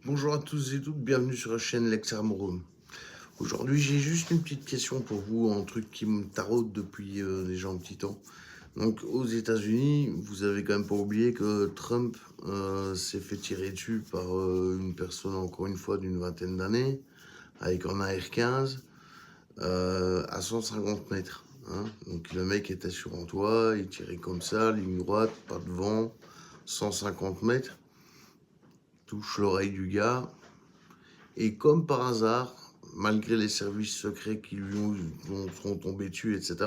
Bonjour à tous et toutes, bienvenue sur la chaîne Lex Armorum. Aujourd'hui, j'ai juste une petite question pour vous, un truc qui me taraude depuis déjà un petit temps. Donc, aux États-Unis, vous avez quand même pas oublié que Trump s'est fait tirer dessus par une personne, encore une fois, d'une vingtaine d'années, avec un AR-15 à 150 mètres. Hein. Donc, le mec était sur un toit, il tirait comme ça, ligne droite, pas de vent, 150 mètres, touche l'oreille du gars. Et comme par hasard, malgré les services secrets qui sont tombés dessus, etc.,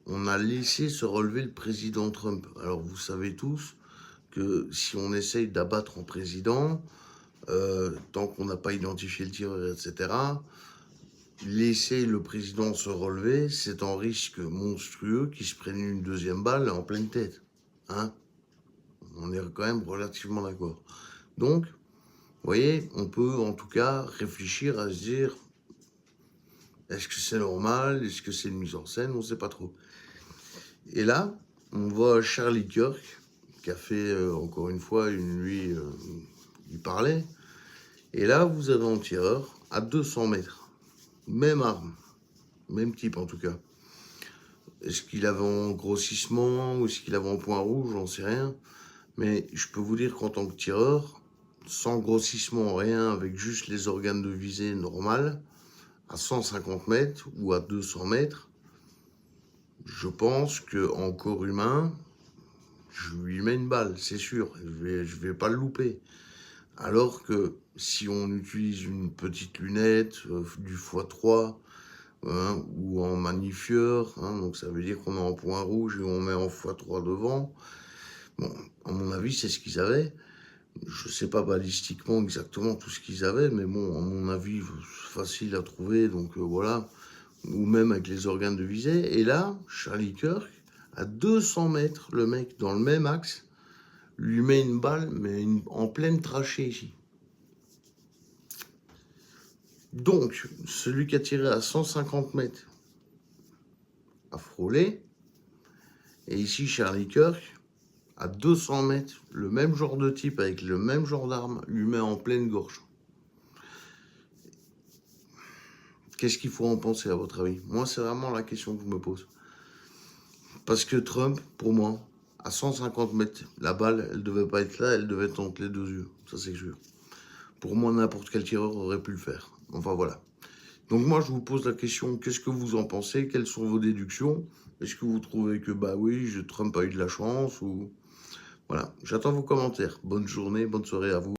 on a laissé se relever le président Trump. Alors vous savez tous que si on essaye d'abattre un président, tant qu'on n'a pas identifié le tireur, etc., laisser le président se relever, c'est un risque monstrueux qu'il se prenne une deuxième balle en pleine tête. Hein? On est quand même relativement d'accord. Donc, vous voyez, on peut en tout cas réfléchir à se dire, est-ce que c'est normal? Est-ce que c'est une mise en scène? On ne sait pas trop. Et là, on voit Charlie Kirk, qui a fait, encore une fois, une nuit, il parlait. Et là, vous avez un tireur à 200 mètres. Même arme. Même type, en tout cas. Est-ce qu'il avait un grossissement ou est-ce qu'il avait un point rouge? J'en sais rien. Mais je peux vous dire qu'en tant que tireur, sans grossissement, rien, avec juste les organes de visée normales, à 150 mètres ou à 200 mètres, je pense qu'en corps humain, je lui mets une balle, c'est sûr. Je vais pas le louper. Alors que si on utilise une petite lunette, du x3, hein, ou en magnifieur, hein, donc ça veut dire qu'on est en point rouge et on met en x3 devant. Bon, à mon avis, c'est ce qu'ils avaient. Je sais pas balistiquement exactement tout ce qu'ils avaient, mais bon, à mon avis, facile à trouver, donc voilà. Ou même avec les organes de visée. Et là, Charlie Kirk, à 200 mètres, le mec, dans le même axe, lui met une balle, mais en pleine trachée ici. Donc, celui qui a tiré à 150 mètres a frôlé. Et ici, Charlie Kirk, à 200 mètres, le même genre de type, avec le même genre d'arme, lui met en pleine gorge. Qu'est-ce qu'il faut en penser, à votre avis? Moi, c'est vraiment la question que je me pose. Parce que Trump, pour moi, à 150 mètres, la balle, elle devait pas être là, elle devait être entre les deux yeux. Ça, c'est sûr. Pour moi, n'importe quel tireur aurait pu le faire. Enfin, voilà. Donc moi, je vous pose la question, qu'est-ce que vous en pensez? Quelles sont vos déductions? Est-ce que vous trouvez que, bah oui, Trump a eu de la chance ou... Voilà, j'attends vos commentaires. Bonne journée, bonne soirée à vous.